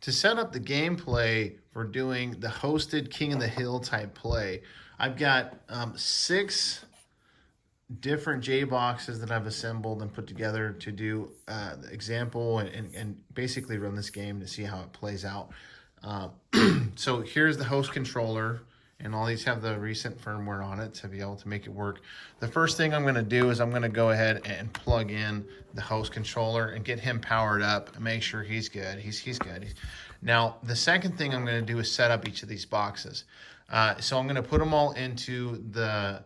to set up the gameplay for doing the hosted King of the Hill type play, I've got 6 different J boxes that I've assembled and put together to do the example and basically run this game to see how it plays out. So here's the host controller, and all these have the recent firmware on it to be able to make it work. The first thing I'm going to do is I'm going to go ahead and plug in the host controller and get him powered up and make sure he's good. He's good. Now, the second thing I'm going to do is set up each of these boxes. So I'm going to put them all into the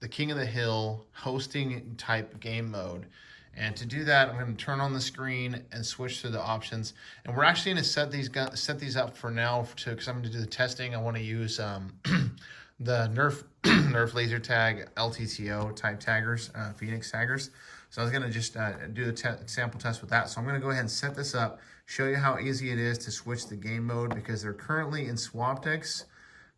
King of the Hill hosting type game mode. And to do that, I'm going to turn on the screen and switch through the options. And we're actually going to set these up for now because I'm going to do the testing. I want to use the Nerf laser tag LTTO type taggers, Phoenix taggers. So I was going to just do the sample test with that. So I'm going to go ahead and set this up, show you how easy it is to switch the game mode because they're currently in Swaptics. So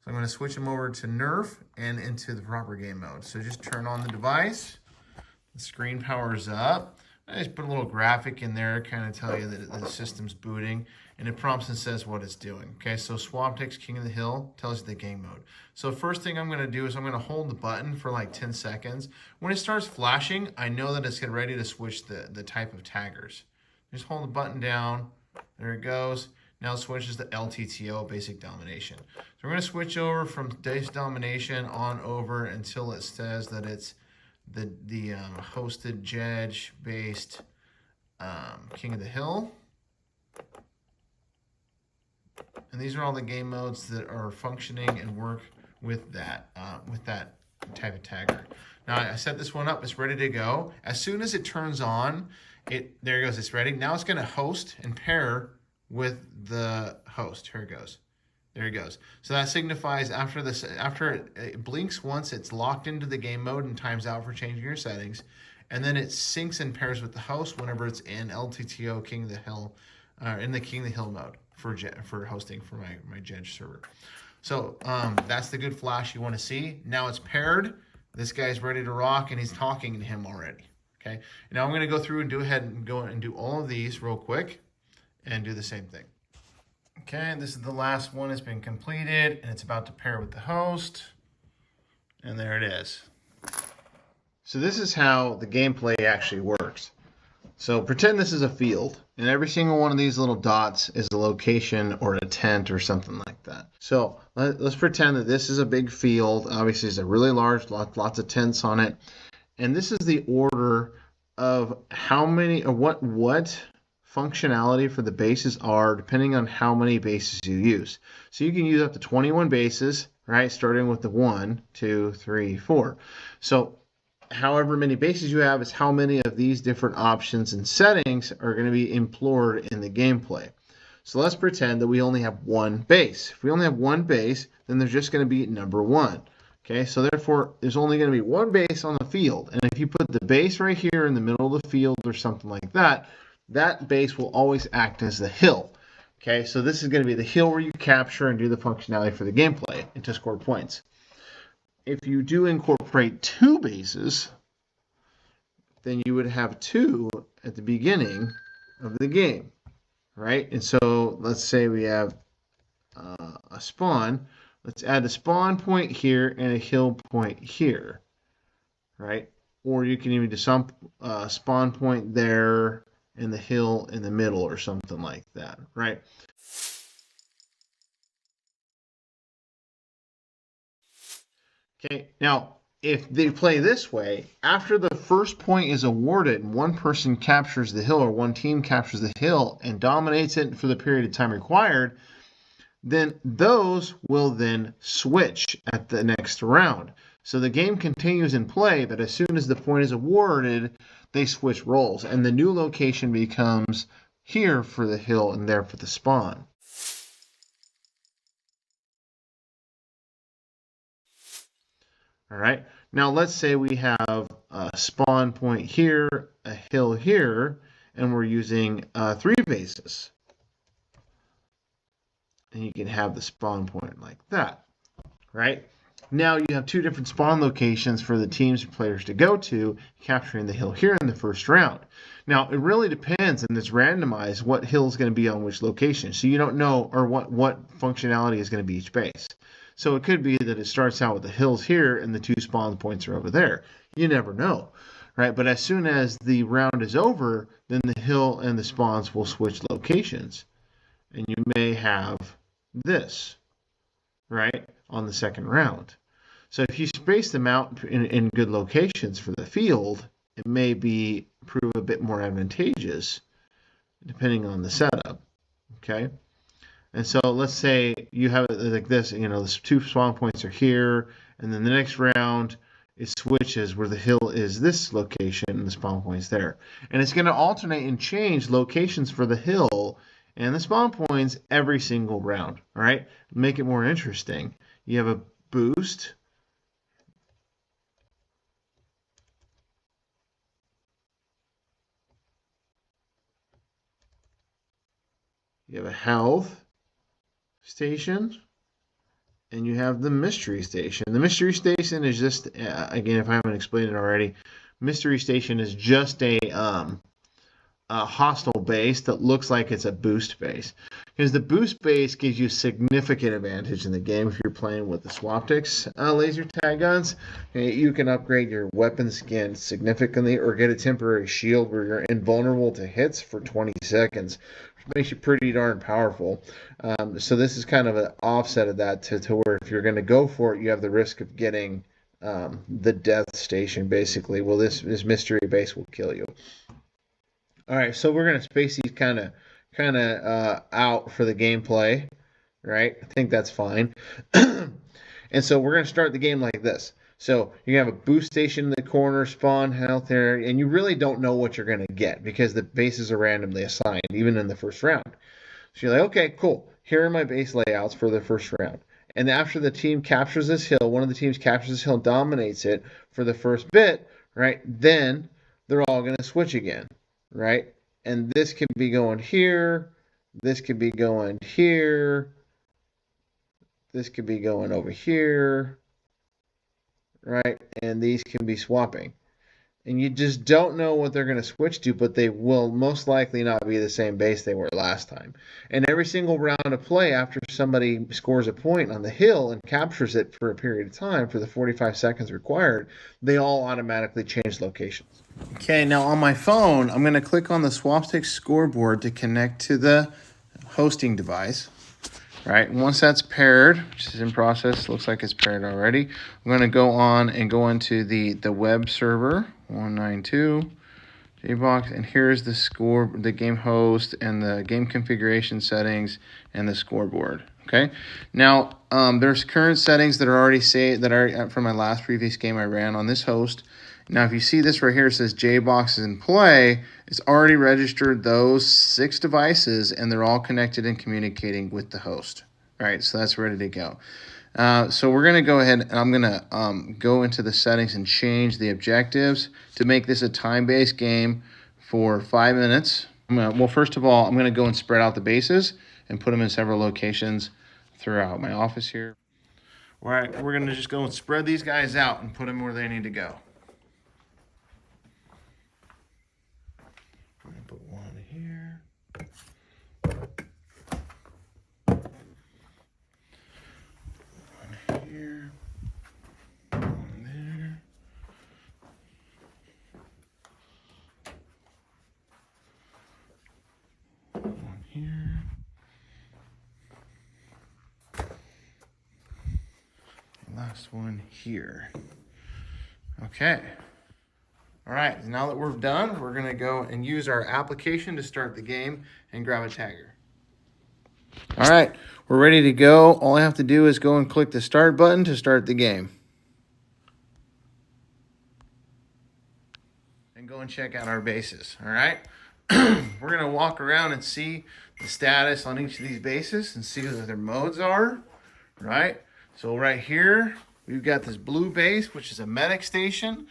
I'm going to switch them over to Nerf and into the proper game mode. So just turn on the device. The screen powers up. I just put a little graphic in there, kind of tell you that the system's booting, and it prompts and says what it's doing. Okay, so Swaptics King of the Hill tells you the game mode. So first thing I'm going to do is I'm going to hold the button for like 10 seconds. When it starts flashing, I know that it's getting ready to switch the type of taggers. Just hold the button down. There it goes. Now it switches to LTTO, Basic Domination. So we're going to switch over from Basic Domination on over until it says that it's the hosted Jedge-based King of the Hill. And these are all the game modes that are functioning and work with that type of tagger. Now I set this one up, it's ready to go. As soon as it turns on, there it goes, it's ready. Now it's going to host and pair with the host. Here it goes. There it goes. So that signifies after it blinks once, it's locked into the game mode and times out for changing your settings. And then it syncs and pairs with the host whenever it's in LTTO King of the Hill, in the King of the Hill mode for hosting for my Jedge server. So that's the good flash you want to see. Now it's paired. This guy's ready to rock and he's talking to him already. Okay. Now I'm going to go through and go and do all of these real quick and do the same thing. Okay, this is the last one. It's been completed, and it's about to pair with the host. And there it is. So this is how the gameplay actually works. So pretend this is a field, and every single one of these little dots is a location or a tent or something like that. So let's pretend that this is a big field. Obviously, it's a really large, lots of tents on it. And this is the order of how many, or what functionality for the bases are depending on how many bases you use. So you can use up to 21 bases, right? Starting with the 1, 2, 3, 4. So however many bases you have is how many of these different options and settings are going to be implored in the gameplay. So let's pretend that we only have one base. If we only have one base, then there's just going to be number 1. Okay, so therefore there's only going to be one base on the field. And if you put the base right here in the middle of the field or something like that, that base will always act as the hill. Okay, so this is going to be the hill where you capture and do the functionality for the gameplay and to score points. If you do incorporate 2 bases, then you would have 2 at the beginning of the game, right? And so let's say we have a spawn. Let's add a spawn point here and a hill point here, right? Or you can even do some spawn point there and the hill in the middle or something like that, right? Okay, now if they play this way, after the first point is awarded and one person captures the hill or one team captures the hill and dominates it for the period of time required, then those will then switch at the next round. So the game continues in play, but as soon as the point is awarded, they switch roles, and the new location becomes here for the hill and there for the spawn. All right, now let's say we have a spawn point here, a hill here, and we're using 3 bases. And you can have the spawn point like that, right? now you have 2 different spawn locations for the teams or players to go to, capturing the hill here in the first round. Now, it really depends, and it's randomized, what hill is going to be on which location. So you don't know, or what functionality is going to be each base. So it could be that it starts out with the hills here and the 2 spawn points are over there. You never know, right? But as soon as the round is over, then the hill and the spawns will switch locations. And you may have this, right, on the second round. So if you space them out in good locations for the field, it may prove a bit more advantageous depending on the setup, okay? And so let's say you have it like this, the 2 spawn points are here, and then the next round it switches where the hill is this location and the spawn point's there. And it's going to alternate and change locations for the hill and the spawn points every single round, all right? Make it more interesting. You have a boost. You have a health station, and you have the mystery station. The mystery station is just, again, if I haven't explained it already, mystery station is just a hostile base that looks like it's a boost base. Because the boost base gives you significant advantage in the game if you're playing with the Swaptics laser tag guns. You can upgrade your weapon skin significantly or get a temporary shield where you're invulnerable to hits for 20 seconds. Which makes you pretty darn powerful. So this is kind of an offset of that to where if you're going to go for it, you have the risk of getting the death station, basically. Well, this mystery base will kill you. All right, so we're going to space these kind of out for the gameplay, right? I think that's fine. And so we're going to start the game like this. So you have a boost station in the corner, spawn, health area, and you really don't know what you're going to get because the bases are randomly assigned, even in the first round. So you're like, okay, cool. Here are my base layouts for the first round. And after the team captures this hill, one of the teams captures this hill, dominates it for the first bit, right? Then they're all going to switch again, right? And this could be going here. This could be going here. This could be going over here, right? And these can be swapping. And you just don't know what they're going to switch to, but they will most likely not be the same base they were last time. And every single round of play, after somebody scores a point on the hill and captures it for a period of time, for the 45 seconds required, they all automatically change locations. Okay, now on my phone, I'm going to click on the Swapstick scoreboard to connect to the hosting device. Right, once that's paired, which is in process, looks like it's paired already, I'm going to go on and go into the web server, 192 JBox, and here's the game host and the game configuration settings and the scoreboard. Okay, now there's current settings that are already saved that are from my last previous game I ran on this host. Now, if you see this right here, it says JBox is in play. It's already registered those 6 devices, and they're all connected and communicating with the host. All right, so that's ready to go. So we're going to go ahead, and I'm going to go into the settings and change the objectives to make this a time-based game for 5 minutes. Well, first of all, I'm going to go and spread out the bases and put them in several locations throughout my office here. All right, we're going to just go and spread these guys out and put them where they need to go. Put one here. One here. One there. One here. And last one here. Okay. All right, now that we're done, we're going to go and use our application to start the game and grab a tagger. All right, we're ready to go. All I have to do is go and click the start button to start the game. And go and check out our bases, all right? We're going to walk around and see the status on each of these bases and see what their modes are, right? So right here, we've got this blue base, which is a medic station.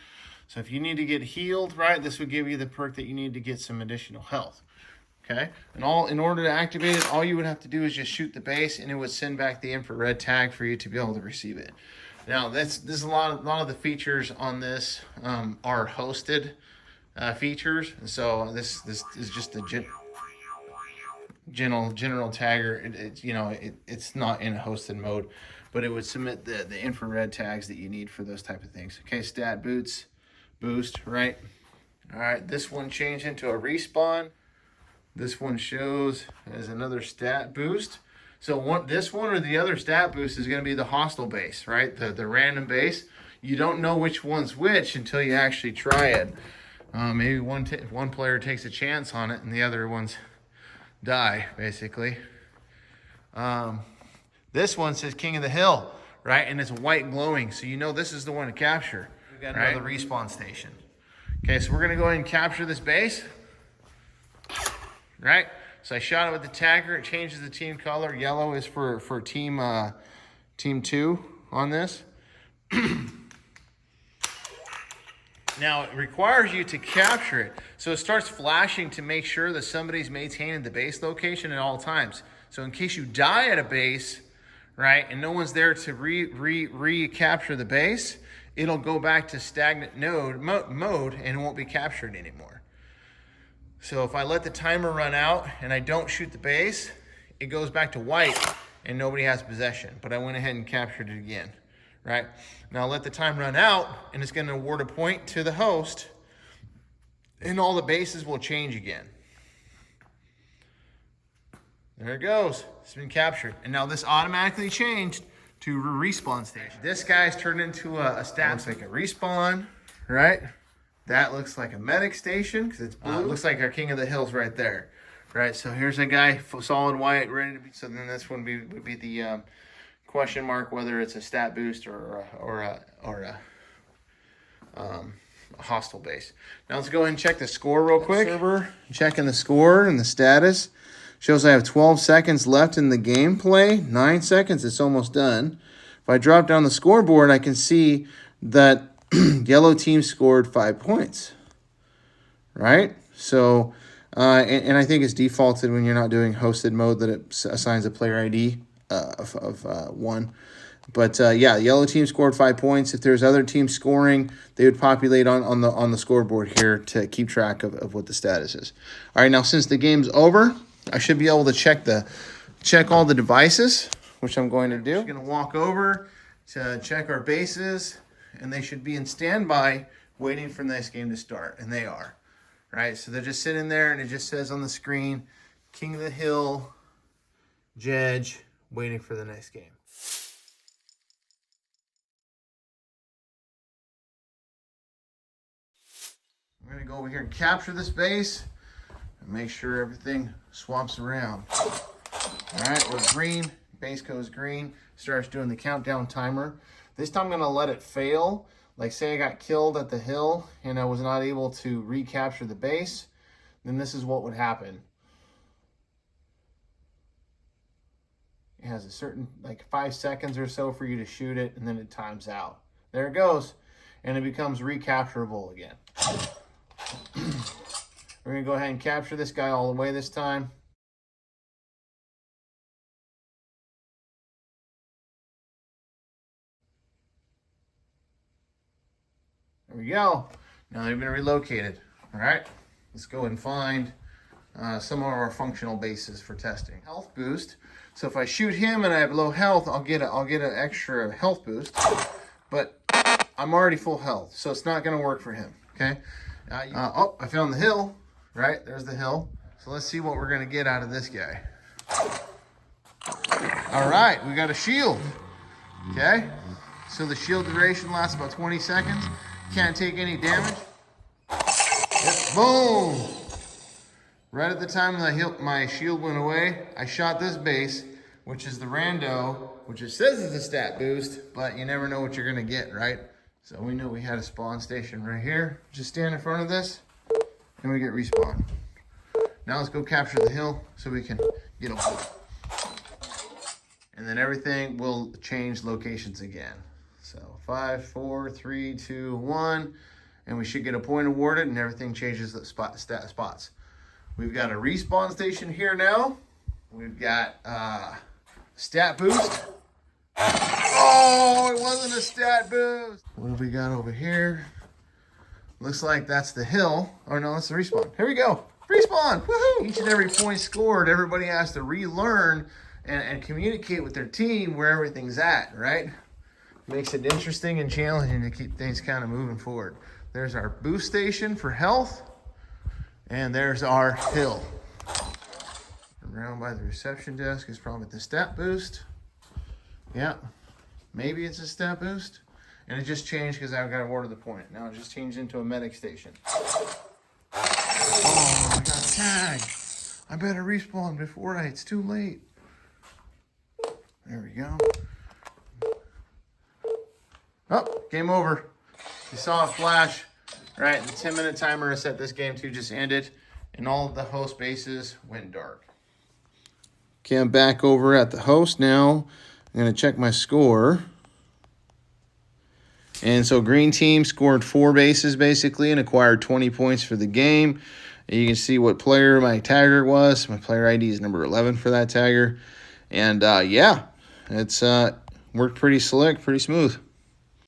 So if you need to get healed, right, this would give you the perk that you need to get some additional health. Okay, and in order to activate it, all you would have to do is just shoot the base, and it would send back the infrared tag for you to be able to receive it. Now this is a lot of the features on this are hosted features, and so this is just a general tagger. It's not in a hosted mode, but it would submit the infrared tags that you need for those type of things. Okay, stat boost, right? All right, this one changed into a respawn. This one shows as another stat boost. So this one or the other stat boost is going to be the hostile base, right? The random base. You don't know which one's which until you actually try it. Maybe one player takes a chance on it and the other ones die, basically. This one says King of the Hill, right? And it's white glowing, so you know this is the one to capture. We've got another respawn station. Okay, so we're going to go ahead and capture this base, right? So I shot it with the tagger. It changes the team color. Yellow is for team 2 on this. Now, it requires you to capture it. So it starts flashing to make sure that somebody's maintaining the base location at all times. So in case you die at a base, right, and no one's there to recapture the base, it'll go back to stagnant mode and it won't be captured anymore. So if I let the timer run out and I don't shoot the base, it goes back to white and nobody has possession. But I went ahead and captured it again, right? Now let the time run out and it's going to award a point to the host and all the bases will change again. There it goes. It's been captured. And now this automatically changed to a respawn station. This guy's turned into a stat. Looks like a respawn, right? That looks like a medic station because it's blue. Looks like our King of the Hills right there, right? So here's a guy, solid white, ready to be. So then this one would be the question mark whether it's a stat boost or a hostile base. Now let's go ahead and check the score real quick. Server checking the score and the status. Shows I have 12 seconds left in the gameplay. 9 seconds, it's almost done. If I drop down the scoreboard, I can see that yellow team scored 5 points, right? So, and I think it's defaulted when you're not doing hosted mode that it assigns a player ID of 1. But yeah, yellow team scored 5 points. If there's other teams scoring, they would populate on the scoreboard here to keep track of what the status is. All right, now since the game's over, I should be able to check all the devices, which I'm going to do. I'm going to walk over to check our bases, and they should be in standby waiting for the next game to start, and they are. Right, so they're just sitting there, and it just says on the screen, King of the Hill, Jedge, waiting for the next game. I'm going to go over here and capture this base and make sure everything swaps around. All right, we're green. Base goes green. Starts doing the countdown timer. This time I'm going to let it fail. Like say I got killed at the hill and I was not able to recapture the base, then this is what would happen. It has a certain, like 5 seconds or so for you to shoot it, and then it times out. There it goes, and it becomes recapturable again. We're going to go ahead and capture this guy all the way this time. There we go. Now they've been relocated. All right, let's go and find some of our functional bases for testing. Health boost. So if I shoot him and I have low health, I'll get an extra health boost. But I'm already full health, so it's not going to work for him. Okay. Oh, I found the hill. Right, there's the hill. So let's see what we're going to get out of this guy. All right, we got a shield. Okay. So the shield duration lasts about 20 seconds. Can't take any damage. Yep. Boom! Right at the time my shield went away, I shot this base, which is the rando, which it says is a stat boost, but you never know what you're gonna get, right? So we knew we had a spawn station right here. Just stand in front of this, and we get respawn. Now let's go capture the hill so we can get a and then everything will change locations again. So 5, 4, 3, 2, 1, and we should get a point awarded, and everything changes the spots. We've got a respawn station here now. We've got stat boost. Oh, it wasn't a stat boost. What have we got over here? Looks like that's the hill. Oh, no, that's the respawn. Here we go. Respawn. Woohoo! Each and every point scored, everybody has to relearn and communicate with their team where everything's at, right? Makes it interesting and challenging to keep things kind of moving forward. There's our boost station for health. And there's our hill. Around by the reception desk is probably the stat boost. Yeah, maybe it's a stat boost. And it just changed because I've got to order the point. Now it just changed into a medic station. Oh, I got tagged. I better respawn before it's too late. There we go. Oh, game over. You saw a flash. All right, the 10-minute timer I set this game to just ended, and all of the host bases went dark. Okay, I'm back over at the host now. I'm going to check my score. And so green team scored 4 bases basically and acquired 20 points for the game. And you can see what player my tagger was. My player ID is number 11 for that tagger. And yeah, it's worked pretty slick, pretty smooth.